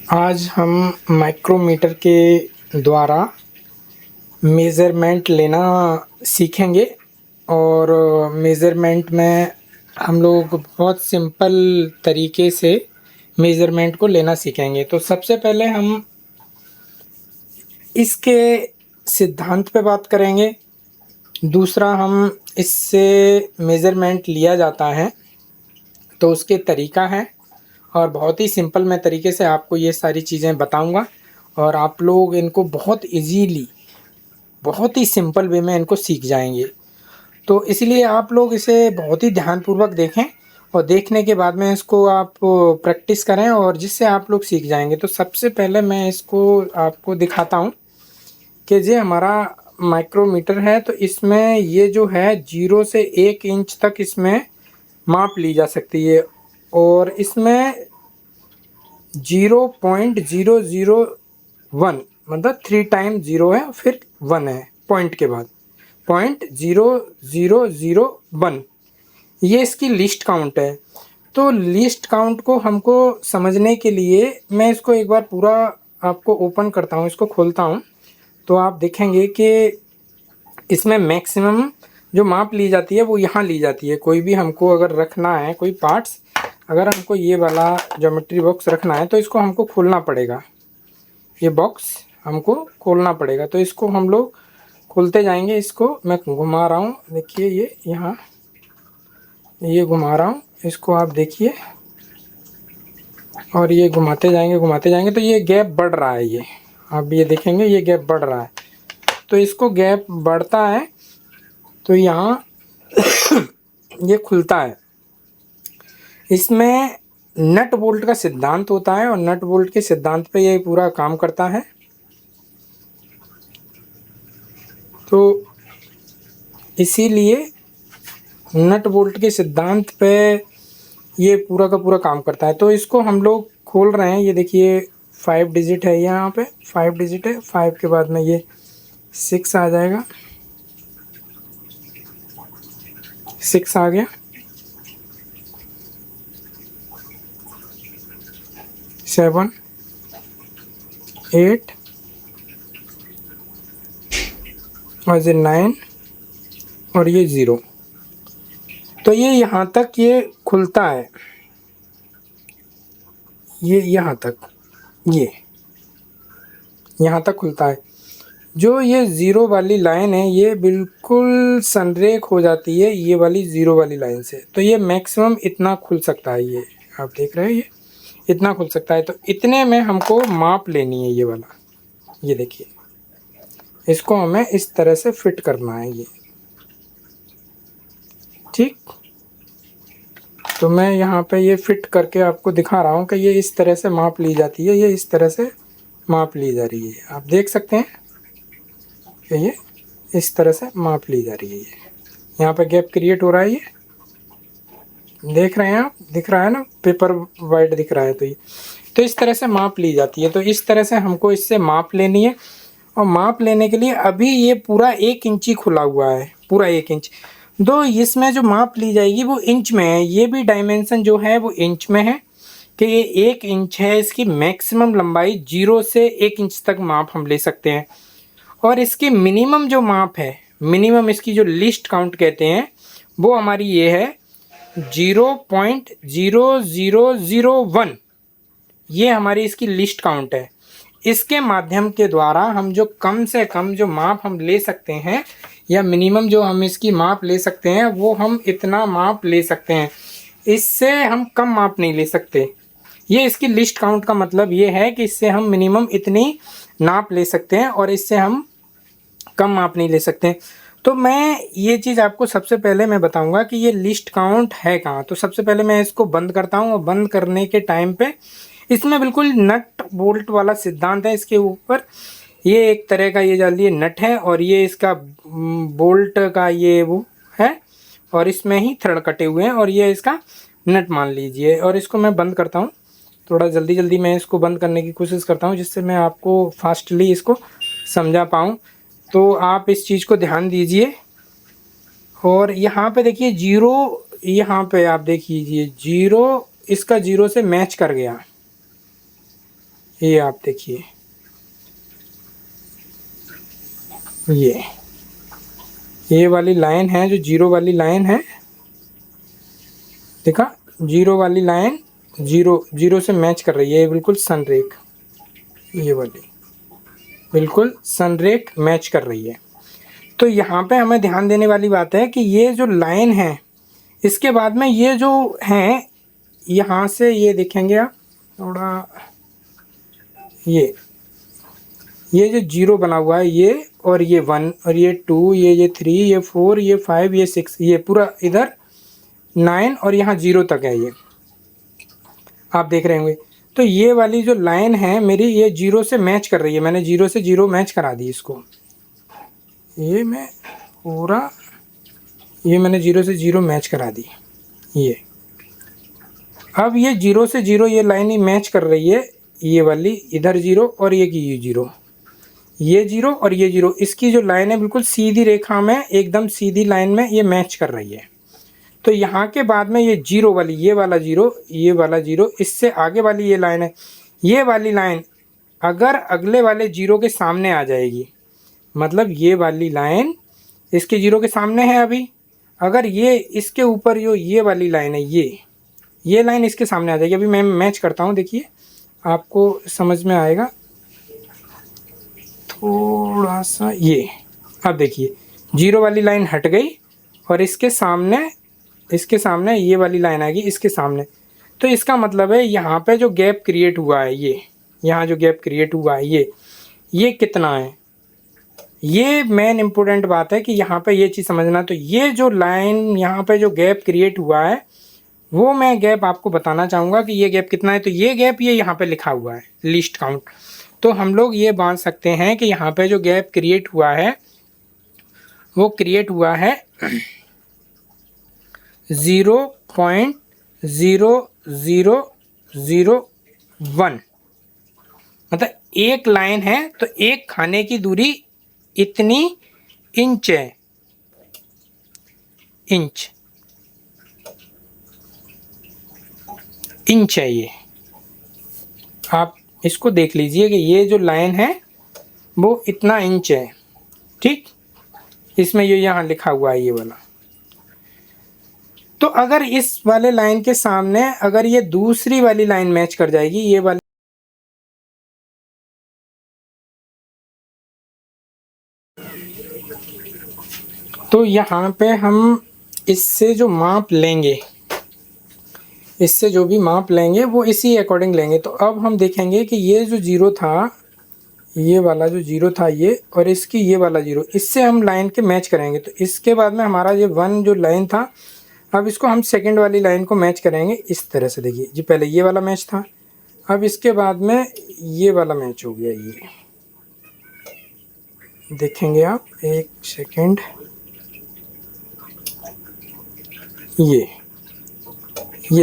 आज हम माइक्रोमीटर के द्वारा मेज़रमेंट लेना सीखेंगे और मेज़रमेंट में हम लोग बहुत सिंपल तरीके से मेज़रमेंट को लेना सीखेंगे। तो सबसे पहले हम इसके सिद्धांत पे बात करेंगे। दूसरा, हम इससे मेज़रमेंट लिया जाता है तो उसके तरीका है, और बहुत ही सिंपल मैं तरीके से आपको ये सारी चीज़ें बताऊंगा और आप लोग इनको बहुत इजीली, बहुत ही सिंपल वे में इनको सीख जाएंगे। तो इसलिए आप लोग इसे बहुत ही ध्यानपूर्वक देखें और देखने के बाद में इसको आप प्रैक्टिस करें और जिससे आप लोग सीख जाएंगे। तो सबसे पहले मैं इसको आपको दिखाता हूँ कि ये हमारा माइक्रोमीटर है। तो इसमें ये जो है 0 से 1 इंच तक इसमें माप ली जा सकती है और इसमें 0.001 मतलब 3 टाइम 0 है, फिर 1 है पॉइंट के बाद, 0.0001 ये इसकी लिस्ट काउंट है। तो लिस्ट काउंट को हमको समझने के लिए मैं इसको एक बार पूरा आपको ओपन करता हूँ, इसको खोलता हूँ, तो आप देखेंगे कि इसमें मैक्सिमम जो माप ली जाती है वो यहाँ ली जाती है। कोई भी हमको अगर रखना है कोई पार्ट्स, अगर हमको ये वाला ज्योमेट्री बॉक्स रखना है तो इसको हमको खोलना पड़ेगा, ये बॉक्स हमको खोलना पड़ेगा। तो इसको हम लोग खोलते जाएंगे। इसको मैं घुमा रहा हूँ, देखिए ये यहाँ ये घुमा रहा हूँ, इसको आप देखिए, और ये घुमाते जाएंगे तो ये गैप बढ़ रहा है। ये आप ये देखेंगे ये गैप बढ़ रहा है। तो इसको गैप बढ़ता है तो यहाँ ये खुलता है। इसमें नट बोल्ट का सिद्धांत होता है और नट बोल्ट के सिद्धांत पे ये पूरा काम करता है। तो इसीलिए नट बोल्ट के सिद्धांत पे ये पूरा का पूरा काम करता है। तो इसको हम लोग खोल रहे हैं, ये देखिए 5 डिजिट है, यहाँ पे 5 डिजिट है, 5 के बाद में ये 6 आ जाएगा, 6 आ गया, 7 8 और ये 9 और ये 0। तो ये यहाँ तक ये खुलता है, ये यहाँ तक, ये यहाँ तक खुलता है। जो ये 0 वाली लाइन है ये बिल्कुल संरेख हो जाती है ये वाली 0 वाली लाइन से। तो ये मैक्सिमम इतना खुल सकता है, ये आप देख रहे हैं ये इतना खुल सकता है। तो इतने में हमको माप लेनी है ये वाला, ये देखिए इसको हमें इस तरह से फिट करना है ये, ठीक। तो मैं यहाँ पे ये फिट करके आपको दिखा रहा हूँ कि ये इस तरह से माप ली जाती है, ये इस तरह से माप ली जा रही है। आप देख सकते हैं कि ये इस तरह से माप ली जा रही है। ये यहाँ पे गैप क्रिएट हो रहा है, ये देख रहे हैं आप, दिख रहा है ना, पेपर वाइट दिख रहा है। तो ये तो इस तरह से माप ली जाती है। तो इस तरह से हमको इससे माप लेनी है और माप लेने के लिए अभी ये पूरा 1 इंच ही खुला हुआ है, पूरा 1 इंच। दो इसमें जो माप ली जाएगी वो इंच में है, ये भी डायमेंशन जो है वो इंच में है कि ये 1 इंच है। इसकी मैक्सिमम लंबाई 0 से 1 इंच तक माप हम ले सकते हैं। और इसकी मिनिमम जो माप है, मिनिमम इसकी जो लिस्ट काउंट कहते हैं, वो हमारी ये है 0.0001। ये हमारी इसकी लिस्ट काउंट है। इसके माध्यम के द्वारा हम जो कम से कम जो माप हम ले सकते हैं या मिनिमम जो हम इसकी माप ले सकते हैं वो हम इतना माप ले सकते हैं, इससे हम कम माप नहीं ले सकते। ये इसकी लिस्ट काउंट का मतलब ये है कि इससे हम मिनिमम इतनी नाप ले सकते हैं और इससे हम कम माप नहीं ले सकते। तो मैं ये चीज़ आपको सबसे पहले मैं बताऊंगा कि ये लिस्ट काउंट है कहाँ। तो सबसे पहले मैं इसको बंद करता हूँ और बंद करने के टाइम पे इसमें बिल्कुल नट बोल्ट वाला सिद्धांत है। इसके ऊपर ये एक तरह का ये जालिए नट है और ये इसका बोल्ट का ये वो है और इसमें ही थ्रेड कटे हुए हैं और ये इसका नट मान लीजिए। और इसको मैं बंद करता हूँ, थोड़ा जल्दी जल्दी मैं इसको बंद करने की कोशिश करता हूँ जिससे मैं आपको फास्टली इसको समझा पाऊँ। तो आप इस चीज़ को ध्यान दीजिए। और यहाँ पे देखिए 0, यहाँ पे आप देखिए 0 इसका 0 से मैच कर गया, ये आप देखिए, ये वाली लाइन है जो जीरो वाली लाइन है, देखा, जीरो वाली लाइन जीरो जीरो से मैच कर रही है, ये बिल्कुल सनरेख, ये वाली बिल्कुल सनरेख मैच कर रही है। तो यहाँ पे हमें ध्यान देने वाली बात है कि ये जो लाइन है, इसके बाद में ये जो हैं, यहाँ से ये देखेंगे आप थोड़ा, ये जो जीरो बना हुआ है, ये और ये 1 और ये 2, ये 3, ये 4, ये 5, ये 6, ये पूरा इधर 9 और यहाँ 0 तक है, ये आप देख रहे होंगे। तो ये वाली जो लाइन है मेरी, ये 0 से मैच कर रही है, मैंने 0 से 0 मैच करा दी इसको, ये मैं पूरा, ये मैंने 0 से 0 मैच करा दी। ये अब ये 0 से 0 ये लाइन ही मैच कर रही है, ये वाली इधर 0 और ये की ये 0, ये 0 और ये 0, इसकी जो लाइन है बिल्कुल सीधी रेखा में, एकदम सीधी लाइन में ये मैच कर रही है। तो यहाँ के बाद में ये 0 वाली, ये वाला 0, ये वाला 0, इससे आगे वाली ये लाइन है, ये वाली लाइन अगर अगले वाले 0 के सामने आ जाएगी, मतलब ये वाली लाइन इसके 0 के सामने है अभी, अगर ये इसके ऊपर जो ये वाली लाइन है, ये लाइन इसके सामने आ जाएगी। अभी मैं मैच करता हूँ, देखिए आपको समझ में आएगा थोड़ा सा। ये अब देखिए 0 वाली लाइन हट गई और इसके सामने ये वाली लाइन आएगी इसके सामने। तो इसका मतलब है यहाँ पे जो गैप क्रिएट हुआ है, ये यहाँ जो गैप क्रिएट हुआ है, ये कितना है, ये मेन इम्पोर्टेंट बात है कि यहाँ पे ये चीज़ समझना। तो ये जो लाइन यहाँ पे जो गैप क्रिएट हुआ है, वो मैं गैप आपको बताना चाहूँगा कि ये गैप कितना है। तो ये गैप ये यहाँ पे लिखा हुआ है लीस्ट काउंट। तो हम लोग ये बांध सकते हैं कि यहाँ पे जो गैप क्रिएट हुआ है वो क्रिएट हुआ है 0.0001, मतलब एक लाइन है तो एक खाने की दूरी इतनी इंच है, इंच है। ये आप इसको देख लीजिए कि ये जो लाइन है वो इतना इंच है, ठीक। इसमें ये यहाँ लिखा हुआ है ये वाला। तो अगर इस वाले लाइन के सामने अगर ये दूसरी वाली लाइन मैच कर जाएगी, ये वाली, तो यहाँ पे हम इससे जो माप लेंगे, इससे जो भी माप लेंगे वो इसी अकॉर्डिंग लेंगे। तो अब हम देखेंगे कि ये जो 0 था, ये वाला जो 0 था ये, और इसकी ये वाला 0, इससे हम लाइन के मैच करेंगे। तो इसके बाद में हमारा ये 1 जो लाइन था, अब इसको हम सेकंड वाली लाइन को मैच करेंगे इस तरह से। देखिए जी, पहले ये वाला मैच था, अब इसके बाद में ये वाला मैच हो गया। ये देखेंगे आप, एक सेकंड, ये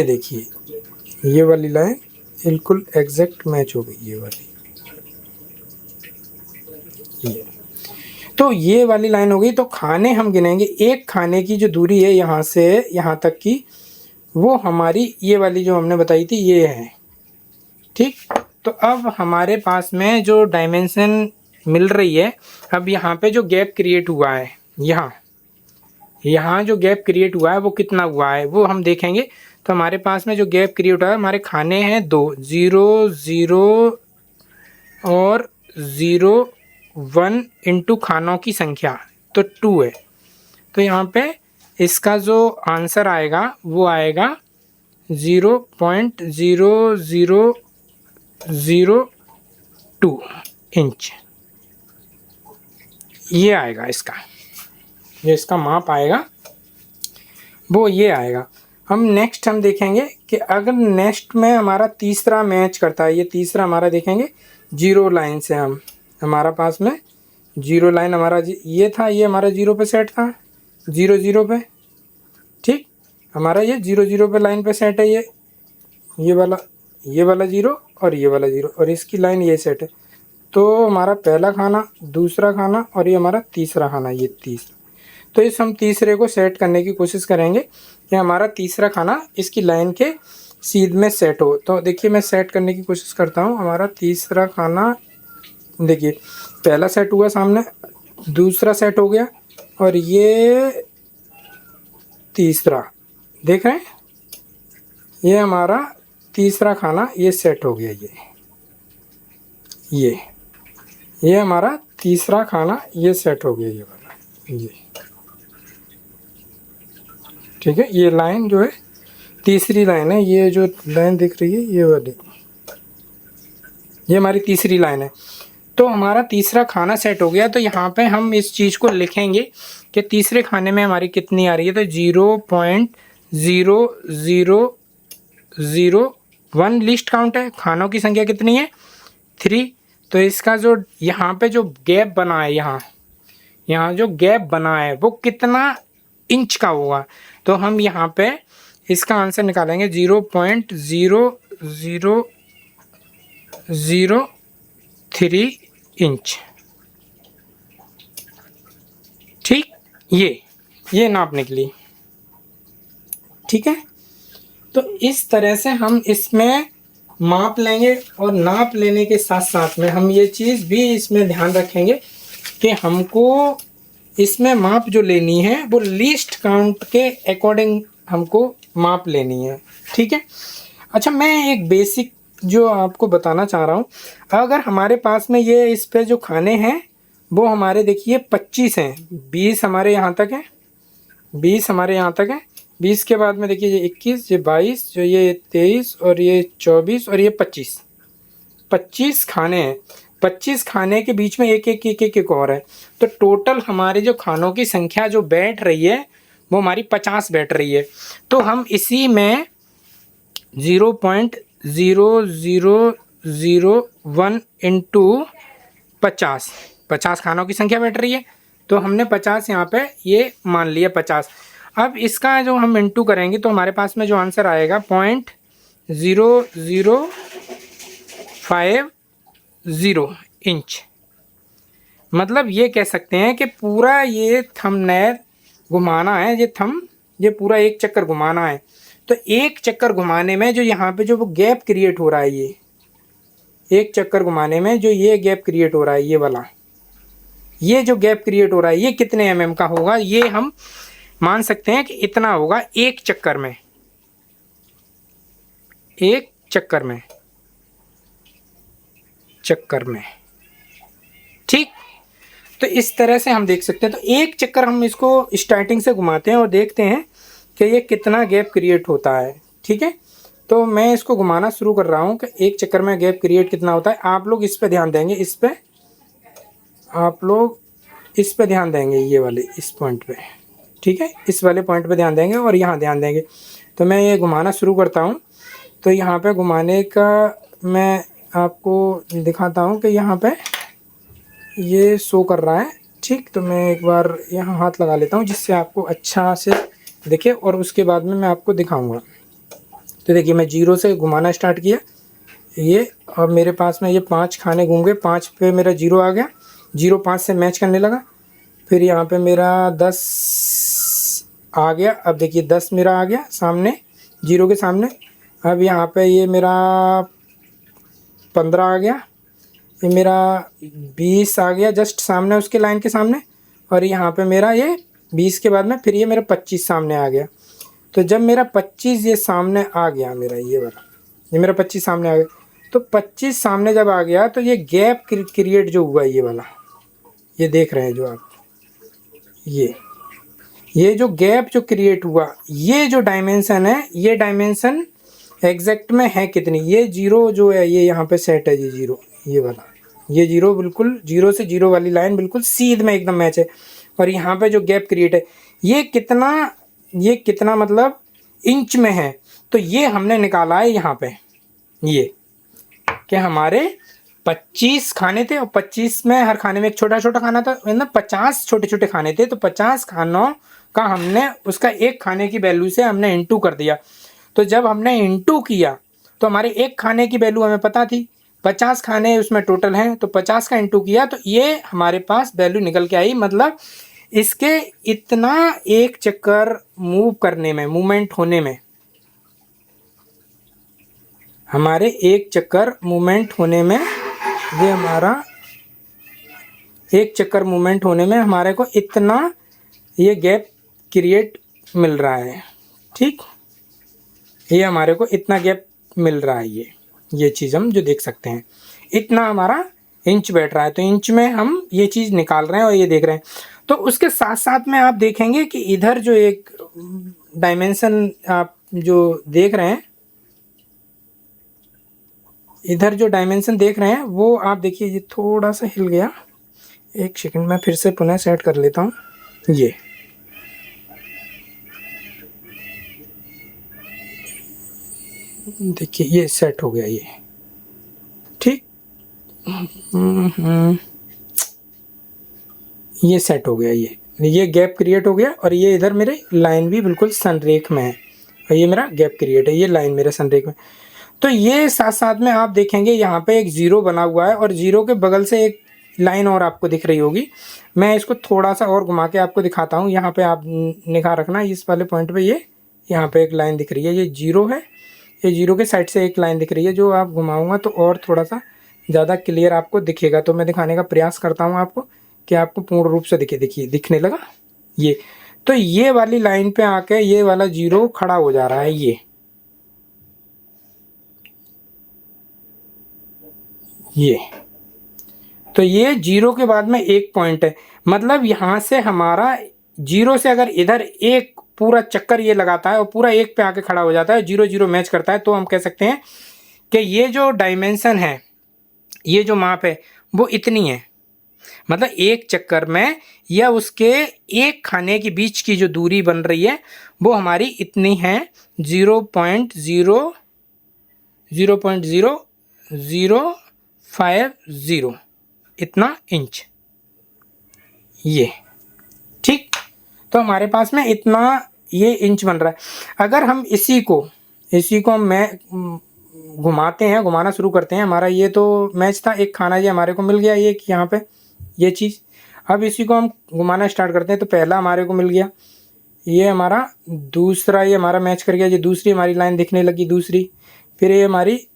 देखिए ये वाली लाइन बिल्कुल एग्जैक्ट मैच हो गई, ये वाली, ये। तो ये वाली लाइन हो गई। तो खाने हम गिनेंगे, एक खाने की जो दूरी है यहाँ से यहाँ तक की, वो हमारी ये वाली जो हमने बताई थी ये है, ठीक। तो अब हमारे पास में जो डायमेंशन मिल रही है, अब यहाँ पे जो गैप क्रिएट हुआ है, यहाँ जो गैप क्रिएट हुआ है वो कितना हुआ है वो हम देखेंगे। तो हमारे पास में जो गैप क्रिएट हुआ है, हमारे खाने हैं 2, 0 0 और 0 1 इंटू खानों की संख्या तो 2 है। तो यहाँ पे इसका जो आंसर आएगा वो आएगा 0.0002 इंच, ये आएगा इसका, जो इसका माप आएगा वो ये आएगा। हम नेक्स्ट हम देखेंगे कि अगर नेक्स्ट में हमारा तीसरा मैच करता है, ये तीसरा हमारा देखेंगे 0 लाइन से, हमारा पास में 0 लाइन हमारा ये था, ये हमारा 0 पे सेट था, 0 0 पे, ठीक। हमारा ये 0 0 पे लाइन पे सेट है, ये वाला 0 और ये वाला 0 और इसकी लाइन ये सेट है। तो हमारा पहला खाना, दूसरा खाना और ये हमारा तीसरा खाना, ये तीसरा। तो इस हम तीसरे को सेट करने की कोशिश करेंगे कि हमारा तीसरा खाना इसकी लाइन के सीध में सेट हो। तो देखिए मैं सेट करने की कोशिश करता हूँ। हमारा तीसरा खाना देखिए पहला सेट हुआ सामने, दूसरा सेट हो गया और ये तीसरा, देख रहे हैं, ये हमारा तीसरा खाना ये सेट हो गया। ये हमारा तीसरा खाना ये सेट हो गया, ये वाला, ये ठीक है। ये लाइन जो है तीसरी लाइन है, ये जो लाइन दिख रही है ये वाली, ये हमारी तीसरी लाइन है। तो हमारा तीसरा खाना सेट हो गया। तो यहाँ पे हम इस चीज़ को लिखेंगे कि तीसरे खाने में हमारी कितनी आ रही है। तो 0.0001 लिस्ट काउंट है। खानों की संख्या कितनी है? 3। तो इसका जो यहाँ पे जो गैप बना है, यहाँ जो गैप बना है वो कितना इंच का होगा। तो हम यहाँ पे इसका आंसर निकालेंगे 0.0003 इंच। ठीक, ये नाप निकली। ठीक है, तो इस तरह से हम इसमें माप लेंगे और नाप लेने के साथ साथ में हम ये चीज़ भी इसमें ध्यान रखेंगे कि हमको इसमें माप जो लेनी है वो लीस्ट काउंट के अकॉर्डिंग हमको माप लेनी है। ठीक है। अच्छा, मैं एक बेसिक जो आपको बताना चाह रहा हूँ, अगर हमारे पास में ये इस पे जो खाने हैं वो हमारे देखिए 25 हैं, 20 हमारे यहाँ तक है, 20 हमारे यहाँ तक है, 20 के बाद में देखिए ये 21, ये 22, जो ये 23 और ये 24 और ये 25 खाने हैं। 25 खाने के बीच में एक और है। तो टोटल हमारे जो खानों की संख्या जो बैठ रही है वो हमारी 50 बैठ रही है। तो हम इसी में 0.0001 इंटू 50 खानों की संख्या बैठ रही है। तो हमने 50 यहाँ पे ये मान लिया 50। अब इसका जो हम इंटू करेंगे तो हमारे पास में जो आंसर आएगा 0.0050 इंच। मतलब ये कह सकते हैं कि पूरा ये थंबनेल घुमाना है, ये पूरा एक चक्कर घुमाना है। तो एक चक्कर घुमाने में जो यहाँ पे जो वो गैप क्रिएट हो रहा है, ये एक चक्कर घुमाने में जो ये गैप क्रिएट हो रहा है, ये वाला, ये जो गैप क्रिएट हो रहा है ये कितने mm का होगा, ये हम मान सकते हैं कि इतना होगा एक चक्कर में, एक चक्कर में। ठीक, तो इस तरह से हम देख सकते हैं। तो एक चक्कर हम इसको स्टार्टिंग से घुमाते हैं और देखते हैं कि ये कितना गैप क्रिएट होता है। ठीक है, तो मैं इसको घुमाना शुरू कर रहा हूँ कि एक चक्कर में गैप क्रिएट कितना होता है। आप लोग इस पे ध्यान देंगे, आप लोग इस पे ध्यान देंगे, ये वाले इस पॉइंट पे। ठीक है, इस वाले पॉइंट पे ध्यान देंगे और यहाँ ध्यान देंगे। तो मैं ये घुमाना शुरू करता हूँ। तो यहाँ पे घुमाने का मैं आपको दिखाता हूँ कि यहाँ पे ये शो कर रहा है। ठीक, तो मैं एक बार यहाँ हाथ लगा लेता हूँ जिससे आपको अच्छा से दिखे और उसके बाद में मैं आपको दिखाऊंगा। तो देखिए मैं 0 से घुमाना स्टार्ट किया ये, और मेरे पास में ये 5 खाने घूम गए। 5 पे मेरा 0 आ गया, 0 5 से मैच करने लगा। फिर यहाँ पे मेरा 10 आ गया। अब देखिए 10 मेरा आ गया सामने, 0 के सामने। अब यहाँ पे ये मेरा 15 आ गया, ये मेरा 20 आ गया जस्ट सामने, उसके लाइन के सामने। और यहाँ पे मेरा ये 20 के बाद में फिर ये मेरा 25 सामने आ गया। तो जब मेरा 25 ये सामने आ गया, मेरा ये वाला, ये मेरा 25 सामने आ गया। तो 25 सामने जब आ गया तो ये गैप क्रिएट जो हुआ, ये वाला, ये देख रहे हैं जो आप, ये जो गैप जो क्रिएट हुआ, ये जो डायमेंशन है, ये डायमेंशन एग्जैक्ट में है कितनी, ये 0 जो है ये यहाँ पे सेट है, ये 0, ये वाला, ये 0 बिल्कुल 0 से 0 वाली लाइन बिल्कुल सीध में एकदम मैच है। और यहाँ पे जो गैप क्रिएट है ये कितना मतलब इंच में है। तो ये हमने निकाला है यहाँ पे, ये कि हमारे 25 खाने थे और 25 में हर खाने में एक छोटा छोटा खाना था, मतलब 50 छोटे छोटे खाने थे। तो 50 खानों का हमने उसका एक खाने की वैल्यू से हमने इंटू कर दिया। तो जब हमने इंटू किया तो हमारे एक खाने की वैल्यू हमें पता थी, 50 खाने उसमें टोटल हैं, तो 50 का इंटू किया तो ये हमारे पास वैल्यू निकल के आई। मतलब इसके इतना एक चक्कर मूव करने में, मूवमेंट होने में हमारे एक चक्कर मूवमेंट होने में ये हमारा एक चक्कर मूवमेंट होने में हमारे को इतना ये गैप क्रिएट मिल रहा है। ठीक, ये हमारे को इतना गैप मिल रहा है। ये चीज़ हम जो देख सकते हैं, इतना हमारा इंच बैठ रहा है। तो इंच में हम ये चीज़ निकाल रहे हैं और ये देख रहे हैं। तो उसके साथ साथ में आप देखेंगे कि इधर जो एक डायमेंशन आप जो देख रहे हैं, इधर जो डायमेंशन देख रहे हैं वो आप देखिए, ये थोड़ा सा हिल गया। एक सेकंड में फिर से पुनः सेट कर लेता हूँ। ये देखिए ये सेट हो गया। ये ठीक, ये सेट हो गया। ये गैप क्रिएट हो गया और ये इधर मेरे लाइन भी बिल्कुल संरेख में है और ये मेरा गैप क्रिएट है, ये लाइन मेरे संरेख में। तो ये साथ साथ में आप देखेंगे यहाँ पे एक ज़ीरो बना हुआ है और ज़ीरो के बगल से एक लाइन और आपको दिख रही होगी। मैं इसको थोड़ा सा और घुमा के आपको दिखाता हूँ। यहाँ पे आप निगाह रखना, इस वाले पॉइंट पे ये यहाँ पे एक लाइन दिख रही है, ये ज़ीरो है। ये ज़ीरो के साइड से एक लाइन दिख रही है, जो आप घुमाऊँगा तो और थोड़ा सा ज़्यादा क्लियर आपको दिखेगा। तो मैं दिखाने का प्रयास करता हूँ आपको कि आपको पूर्ण रूप से देखिए दिखने लगा ये। तो ये वाली लाइन पे आके ये वाला ज़ीरो खड़ा हो जा रहा है। ये तो ये जीरो के बाद में एक पॉइंट है, मतलब यहाँ से हमारा जीरो से अगर इधर एक पूरा चक्कर ये लगाता है और पूरा एक पे आके खड़ा हो जाता है, जीरो जीरो मैच करता है, तो हम कह सकते हैं कि ये जो डायमेंशन है, ये जो माप है वो इतनी है। मतलब एक चक्कर में या उसके एक खाने के बीच की जो दूरी बन रही है वो हमारी इतनी है, 0.00050 इतना इंच। ये ठीक, तो हमारे पास में इतना ये इंच बन रहा है। अगर हम इसी को मैं घुमाते हैं, घुमाना शुरू करते हैं, हमारा ये तो मैच था, एक खाना ये हमारे को मिल गया, ये यहाँ पे ये चीज़। अब इसी को हम घुमाना स्टार्ट करते हैं, तो पहला हमारे को मिल गया, ये हमारा दूसरा, ये हमारा मैच कर गया, ये दूसरी हमारी लाइन दिखने लगी, दूसरी, फिर ये हमारी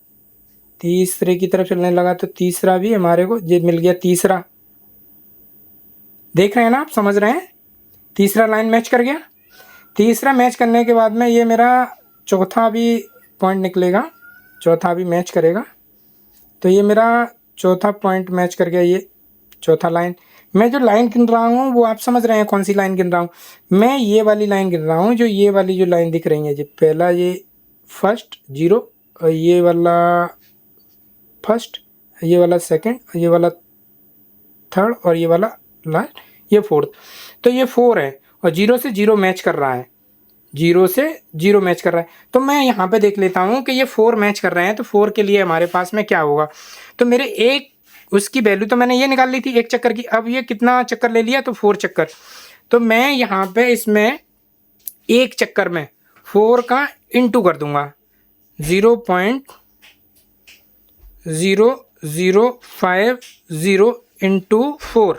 तीसरे की तरफ चलने लगा, तो तीसरा भी हमारे को ये मिल गया, तीसरा। देख रहे हैं ना आप, समझ रहे हैं, तीसरा लाइन मैच कर गया। तीसरा मैच करने के बाद में ये मेरा चौथा भी पॉइंट निकलेगा, चौथा भी मैच करेगा। तो ये मेरा चौथा पॉइंट मैच कर गया, ये चौथा लाइन। मैं जो लाइन गिन रहा हूँ वो आप समझ रहे हैं कौन सी लाइन गिन रहा हूँ। मैं ये वाली लाइन गिन रहा हूँ, जो ये वाली जो लाइन दिख रही है, जो पहला ये फर्स्ट जीरो, और ये वाला फर्स्ट, ये वाला सेकंड, ये वाला थर्ड, और ये वाला लास्ट, ये फोर्थ। तो ये 4 है और जीरो से जीरो मैच कर रहा है, जीरो से जीरो मैच कर रहा है। तो मैं यहाँ पे देख लेता हूँ कि ये 4 मैच कर रहे हैं, तो 4 के लिए हमारे पास में क्या होगा। तो मेरे एक उसकी वैल्यू तो मैंने ये निकाल ली थी एक चक्कर की। अब ये कितना चक्कर ले लिया, तो 4 चक्कर। तो मैं यहाँ पे इसमें एक चक्कर में 4 का इंटू कर दूंगा, 0.0050 इंटू 4।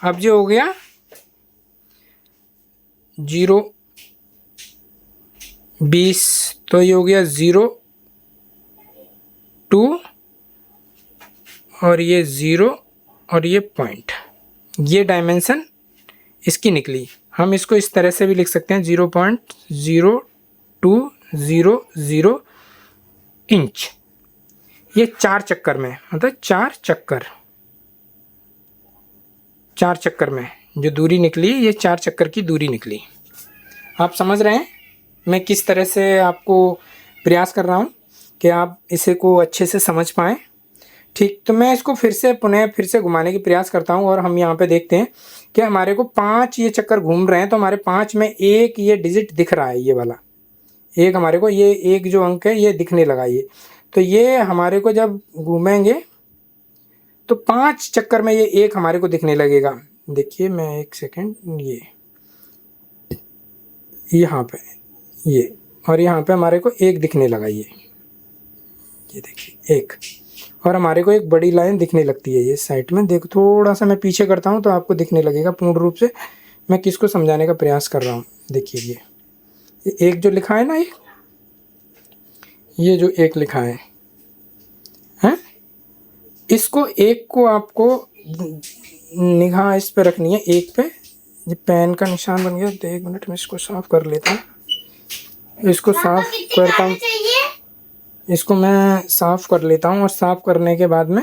अब जो हो गया 0.20, तो ये हो गया 0.2 और ये 0 और ये पॉइंट, ये डायमेंशन इसकी निकली। हम इसको इस तरह से भी लिख सकते हैं, 0.0200 इंच। ये 4 चक्कर में, मतलब 4 चक्कर में जो दूरी निकली, ये 4 चक्कर की दूरी निकली। आप समझ रहे हैं मैं किस तरह से आपको प्रयास कर रहा हूँ कि आप इसे को अच्छे से समझ पाएँ। ठीक, तो मैं इसको फिर से घुमाने की प्रयास करता हूँ और हम यहाँ पे देखते हैं कि हमारे को 5 ये चक्कर घूम रहे हैं। तो हमारे 5 में एक ये डिजिट दिख रहा है, ये वाला एक हमारे को, ये एक जो अंक है ये दिखने लगा। ये तो ये हमारे को जब घूमेंगे तो 5 चक्कर में ये एक हमारे को दिखने लगेगा। देखिए मैं एक सेकेंड, ये यहाँ पे ये, और यहाँ पे हमारे को एक दिखने लगा, ये देखिए एक, और हमारे को एक बड़ी लाइन दिखने लगती है ये साइड में। देखो थोड़ा सा मैं पीछे करता हूँ तो आपको दिखने लगेगा पूर्ण रूप से मैं किसको समझाने का प्रयास कर रहा हूँ। देखिए ये एक जो लिखा है ना, ये जो एक लिखा है हैं, इसको एक को आपको निगाह इस पे रखनी है, एक पे। ये पेन का निशान बन गया, तो 1 मिनट में इसको साफ कर लेता हूँ। इसको साफ करता हूँ, इसको मैं साफ कर लेता हूँ, और साफ करने के बाद में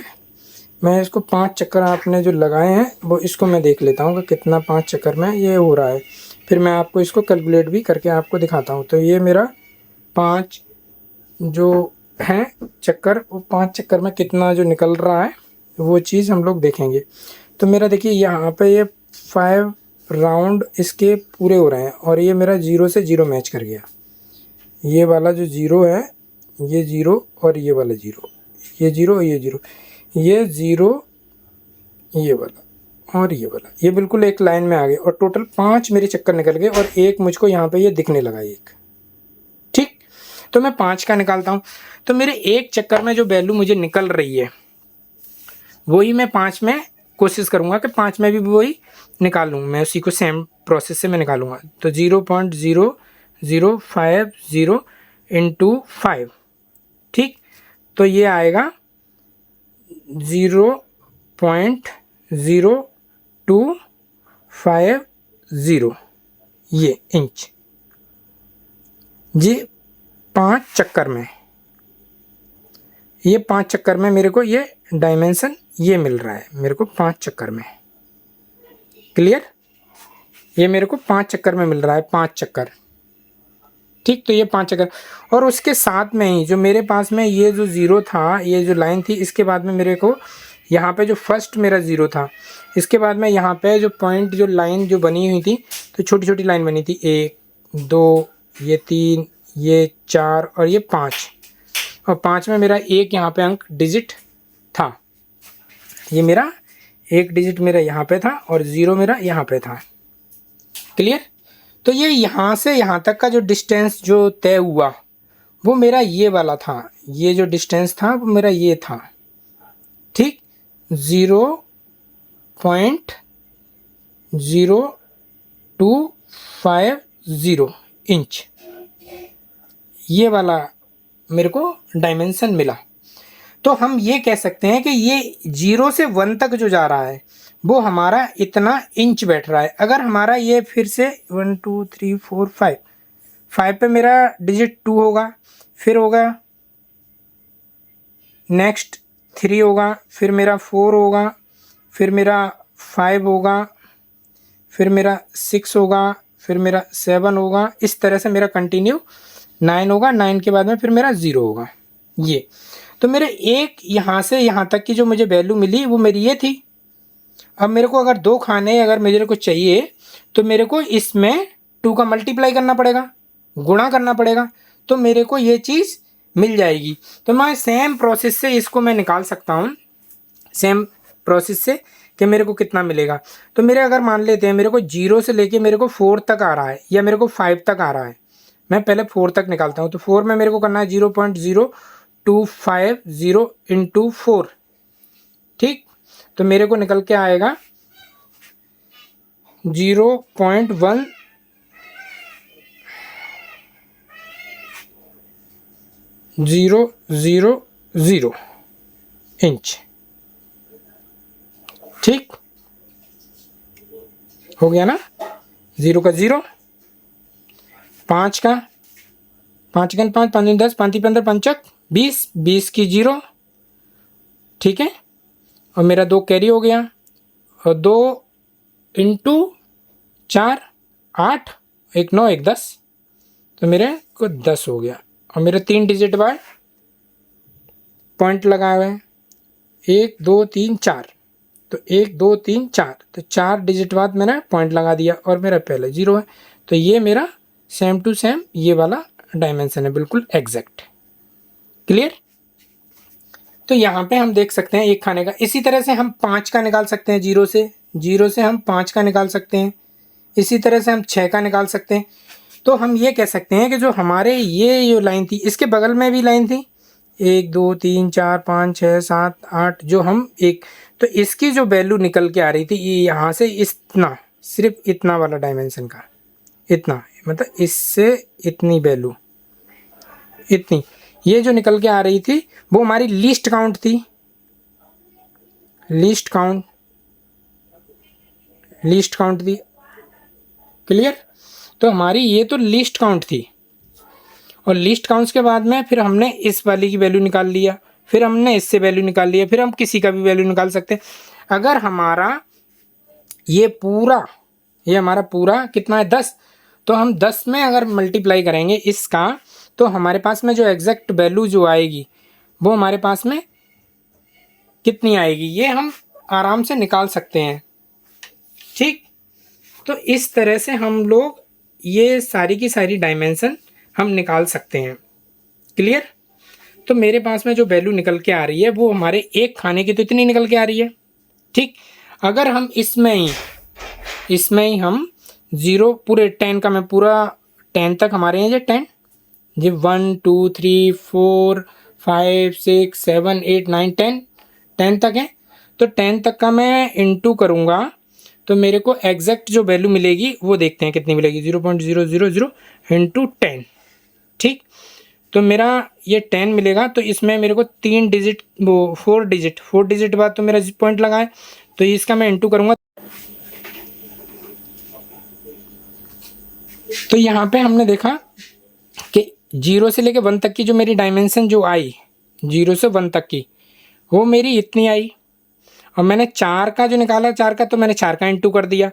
मैं इसको 5 चक्कर आपने जो लगाए हैं वो इसको मैं देख लेता हूँ कि कितना 5 चक्कर में ये हो रहा है। फिर मैं आपको इसको कैलकुलेट भी करके आपको दिखाता हूँ। तो ये मेरा 5 जो है चक्कर, वो 5 चक्कर में कितना जो निकल रहा है वो चीज़ हम लोग देखेंगे। तो मेरा देखिए यहाँ पे ये 5 राउंड इसके पूरे हो रहे हैं, और ये मेरा 0 से 0 मैच कर गया। ये वाला जो 0 है, ये 0 और ये वाला 0, ये 0 और ये 0, ये 0, ये वाला और ये वाला, ये बिल्कुल एक लाइन में आ गए, और टोटल 5 मेरे चक्कर निकल गए, और एक मुझको यहाँ पे ये दिखने लगा एक। ठीक, तो मैं 5 का निकालता हूँ। तो मेरे एक चक्कर में जो वैल्यू मुझे निकल रही है वही मैं 5 में कोशिश करूँगा कि 5 में भी वही निकालूँ। मैं उसी को सेम प्रोसेस से मैं निकालूँगा। तो 0.0050 इंटू 5, ठीक, तो ये आएगा 0.0250 ये इंच, ये 5 चक्कर में, ये 5 चक्कर में मेरे को ये डायमेंशन ये मिल रहा है मेरे को 5 चक्कर में। क्लियर, ये मेरे को 5 चक्कर में मिल रहा है, 5 चक्कर। ठीक, तो ये 5 चक्कर, और उसके साथ में ही जो मेरे पास में ये जो 0 था, ये जो लाइन थी, इसके बाद में मेरे को यहाँ पे जो फर्स्ट मेरा 0 था, इसके बाद में यहाँ पे जो पॉइंट जो लाइन जो बनी हुई थी, तो छोटी छोटी लाइन बनी थी, 1 2 ये 3 ये 4 और ये 5, और 5 में मेरा एक यहाँ पे अंक डिजिट था, ये मेरा एक डिजिट मेरा यहाँ पे था, और 0 मेरा यहाँ पे था। क्लियर, तो ये यहाँ से यहाँ तक का जो डिस्टेंस जो तय हुआ वो मेरा ये वाला था, ये जो डिस्टेंस था वो मेरा ये था। ठीक, 0.0250 इंच, ये वाला मेरे को डायमेंशन मिला। तो हम ये कह सकते हैं कि ये 0 से 1 तक जो जा रहा है वो हमारा इतना इंच बैठ रहा है। अगर हमारा ये फिर से 1 2 3 4 5 5 पे मेरा डिजिट 2 होगा, फिर होगा नेक्स्ट 3 होगा, फिर मेरा 4 होगा, फिर मेरा 5 होगा, फिर मेरा 6 होगा, फिर मेरा 7 होगा, इस तरह से मेरा कंटिन्यू 9 होगा, 9 के बाद में फिर मेरा 0 होगा। ये तो मेरे एक यहाँ से यहाँ तक की जो मुझे वैल्यू मिली वो मेरी ये थी। अब मेरे को अगर 2 खाने अगर मेरे को चाहिए तो मेरे को इसमें 2 का मल्टीप्लाई करना पड़ेगा, गुणा करना पड़ेगा, तो मेरे को ये चीज़ मिल जाएगी। तो मैं सेम प्रोसेस से इसको मैं निकाल सकता हूँ, सेम प्रोसेस से कि मेरे को कितना मिलेगा। तो मेरे अगर मान लेते हैं मेरे को 0 से लेके मेरे को 4 तक आ रहा है या मेरे को 5 तक आ रहा है, मैं पहले 4 तक निकालता हूँ। तो 4 में मेरे को करना है 0.0250 इंटू 4। ठीक, तो मेरे को निकल के आएगा 0.1000 इंच। ठीक, हो गया ना, 0 का 0, 5 का 5 5 5 10 5 15 5 20 20 की 0। ठीक है, और मेरा 2 कैरी हो गया, और 2 इंटू 4 8 1 9 1 10, तो मेरे को 10 हो गया। और मेरे 3 डिजिट बाद पॉइंट लगाए हुए हैं 1 2 3 4, तो 1 2 3 4, तो 4 डिजिट बाद मैंने पॉइंट लगा दिया, और मेरा पहले 0 है। तो ये मेरा सेम टू सेम ये वाला डायमेंशन है, बिल्कुल एग्जैक्ट। क्लियर, तो यहाँ पे हम देख सकते हैं एक खाने का। इसी तरह से हम 5 का निकाल सकते हैं, 0 से हम 5 का निकाल सकते हैं। इसी तरह से हम 6 का निकाल सकते हैं। तो हम ये कह सकते हैं कि जो हमारे ये जो लाइन थी, इसके बगल में भी लाइन थी 1 2 3 4 5 6 7 8, जो हम एक, तो इसकी जो वैल्यू निकल के आ रही थी ये यहाँ से इतना, सिर्फ इतना वाला डायमेंशन का, इतना मतलब इससे इतनी वैल्यू, इतनी, ये जो निकल के आ रही थी वो हमारी लीस्ट काउंट थी, लीस्ट काउंट थी। क्लियर? तो हमारी ये तो लीस्ट काउंट थी, और लीस्ट काउंट्स के बाद में फिर हमने इस वाली की वैल्यू निकाल लिया, फिर हमने इससे वैल्यू निकाल लिया, फिर हम किसी का भी वैल्यू निकाल सकते हैं। अगर हमारा ये हमारा पूरा कितना है 10, तो हम 10 में अगर मल्टीप्लाई करेंगे इसका, तो हमारे पास में जो एग्जैक्ट वैल्यू जो आएगी वो हमारे पास में कितनी आएगी, ये हम आराम से निकाल सकते हैं। ठीक, तो इस तरह से हम लोग ये सारी की सारी डायमेंशन हम निकाल सकते हैं। क्लियर? तो मेरे पास में जो वैल्यू निकल के आ रही है वो हमारे एक खाने की तो इतनी निकल के आ रही है। ठीक, अगर हम इसमें ही हम 0 पूरे 10 का, मैं पूरा 10 तक हमारे हैं ये 10, ये 1 2 3 4 5 6 7 8 9 10 तक है। तो 10 तक का मैं इंटू करूँगा तो मेरे को एग्जैक्ट जो वैल्यू मिलेगी वो देखते हैं कितनी मिलेगी, 0.000 इंटू 10। ठीक, तो मेरा ये 10 मिलेगा, तो इसमें मेरे को 3 डिजिट वो 4 डिजिट बाद तो मेरा पॉइंट लगा है, तो इसका मैं इंटू करूँगा। तो यहाँ पे हमने देखा कि 0 से लेकर 1 तक की जो मेरी डायमेंशन जो आई, 0 से 1 तक की, वो मेरी इतनी आई। और मैंने 4 का जो निकाला, 4 का, तो मैंने 4 का इंटू कर दिया।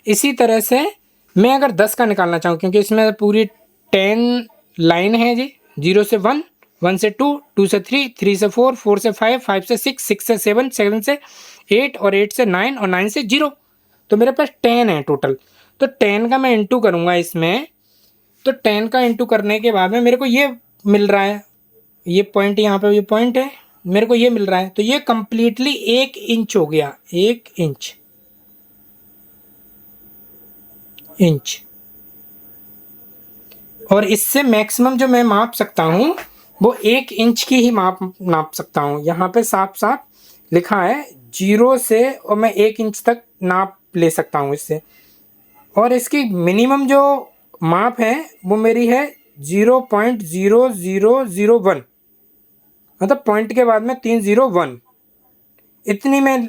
इसी तरह से मैं अगर 10 का निकालना चाहूँ, क्योंकि इसमें पूरी 10 लाइन है जी, 0 से 1, 1 से 2, 2 से 3, 3 से 4, 4 से 5, 5 से 6, 6 से 7, 7 से 8 और 8 से 9 और 9 से 0, तो मेरे पास 10 है टोटल। तो 10 का मैं इंटू करूँगा इसमें, तो 10 का इंटू करने के बाद में मेरे को ये मिल रहा है, ये पॉइंट, यहाँ पे ये पॉइंट है, मेरे को ये मिल रहा है। तो ये कंप्लीटली 1 इंच हो गया, 1 इंच। और इससे मैक्सिमम जो मैं माप सकता हूँ वो 1 इंच की ही नाप सकता हूँ। यहाँ पे साफ साफ लिखा है 0 से, और मैं 1 इंच तक नाप ले सकता हूँ इससे। और इसकी मिनिमम जो माप है वो मेरी है 0.0001, मतलब पॉइंट के बाद में 301, इतनी मैं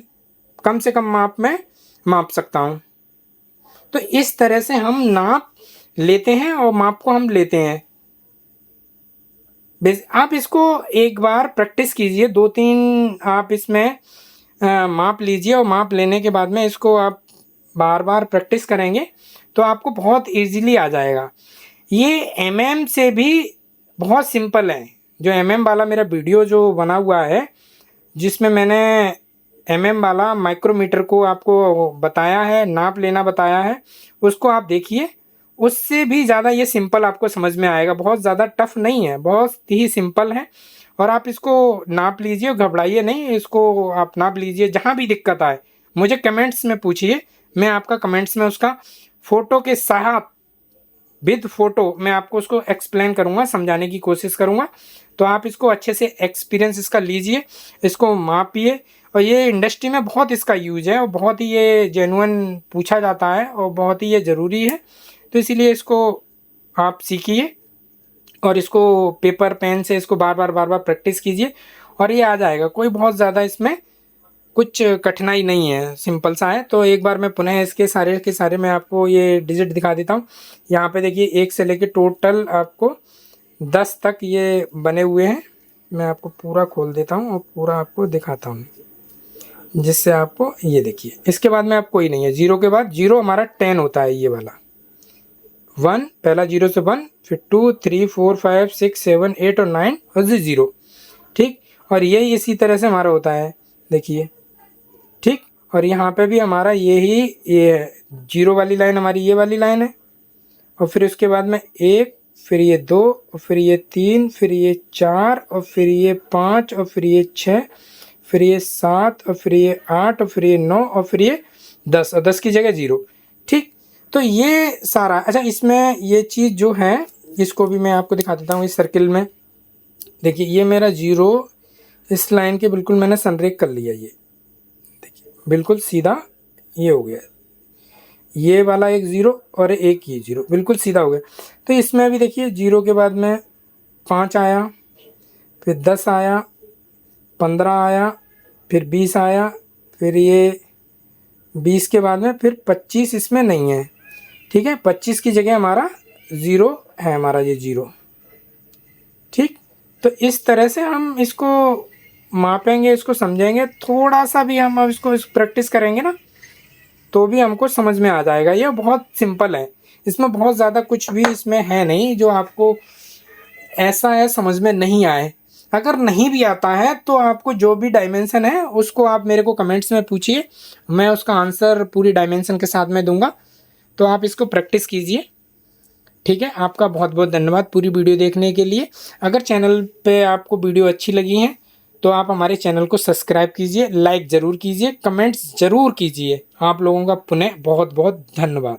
कम से कम माप में माप सकता हूँ। तो इस तरह से हम नाप लेते हैं और माप को हम लेते हैं। आप इसको एक बार प्रैक्टिस कीजिए, 2-3 आप इसमें माप लीजिए, और माप लेने के बाद में इसको आप बार बार प्रैक्टिस करेंगे तो आपको बहुत इजीली आ जाएगा। ये mm से भी बहुत सिंपल है। जो mm वाला मेरा वीडियो जो बना हुआ है, जिसमें मैंने mm वाला माइक्रोमीटर को आपको बताया है, नाप लेना बताया है, उसको आप देखिए। उससे भी ज़्यादा ये सिंपल आपको समझ में आएगा, बहुत ज़्यादा टफ नहीं है, बहुत ही सिंपल है। और आप इसको नाप लीजिए, घबराइए नहीं, इसको आप नाप लीजिए। जहाँ भी दिक्कत आए मुझे कमेंट्स में पूछिए, मैं आपका कमेंट्स में उसका फ़ोटो के साथ, विद फोटो, मैं आपको उसको एक्सप्लेन करूँगा, समझाने की कोशिश करूँगा। तो आप इसको अच्छे से एक्सपीरियंस इसका लीजिए, इसको मापिए। और ये इंडस्ट्री में बहुत इसका यूज है, और बहुत ही ये जेन्युइन पूछा जाता है, और बहुत ही ये ज़रूरी है। तो इसीलिए इसको आप सीखिए, और इसको पेपर पेन से इसको बार बार प्रैक्टिस कीजिए, और ये आ जाएगा। कोई बहुत ज़्यादा इसमें कुछ कठिनाई नहीं है, सिंपल सा है। तो एक बार मैं पुनः इसके सारे के सारे मैं आपको ये डिजिट दिखा देता हूँ। यहाँ पे देखिए 1 से लेके टोटल आपको 10 तक ये बने हुए हैं। मैं आपको पूरा खोल देता हूँ और पूरा आपको दिखाता हूँ, जिससे आपको ये देखिए। इसके बाद में आप कोई नहीं है, 0 के बाद 0 हमारा 10 होता है, ये वाला 1, पहला 0 से 1, फिर 2 3 4 5 6 7 8 और 9 और 0। ठीक, और ये इसी तरह से हमारा होता है, देखिए। ठीक, और यहाँ पे भी हमारा ये 0 वाली लाइन हमारी ये वाली लाइन है, और फिर उसके बाद में 1, फिर ये 2, और फिर ये 3, फिर ये 4, और फिर ये 5, और फिर ये 6, फिर ये 7, और फिर ये 8, और फिर ये 9, और फिर ये 10, और 10 की जगह 0। ठीक, तो ये सारा, अच्छा इसमें ये चीज़ जो है इसको भी मैं आपको दिखा देता हूँ। इस सर्किल में देखिए, ये मेरा 0 इस लाइन के बिल्कुल मैंने संरेख कर लिया, ये देखिए बिल्कुल सीधा ये हो गया, ये वाला एक 0 और एक ये 0 बिल्कुल सीधा हो गया। तो इसमें भी देखिए 0 के बाद में 5 आया, फिर 10 आया, 15 आया, फिर 20 आया, फिर ये 20 के बाद में फिर 25 इसमें नहीं है। ठीक है, 25 की जगह हमारा 0 है, हमारा ये 0। ठीक, तो इस तरह से हम इसको मापेंगे, इसको समझेंगे, थोड़ा सा भी हम अब इसको प्रैक्टिस करेंगे ना तो भी हमको समझ में आ जाएगा। ये बहुत सिंपल है, इसमें बहुत ज़्यादा कुछ भी इसमें है नहीं जो आपको ऐसा है समझ में नहीं आए। अगर नहीं भी आता है तो आपको जो भी डायमेंशन है उसको आप मेरे को कमेंट्स में पूछिए, मैं उसका आंसर पूरी डायमेंशन के साथ में दूंगा। तो आप इसको प्रैक्टिस कीजिए। ठीक है, आपका बहुत बहुत धन्यवाद पूरी वीडियो देखने के लिए। अगर चैनल पे आपको वीडियो अच्छी लगी है तो आप हमारे चैनल को सब्सक्राइब कीजिए, लाइक ज़रूर कीजिए, कमेंट्स ज़रूर कीजिए। आप लोगों का पुनः बहुत बहुत धन्यवाद।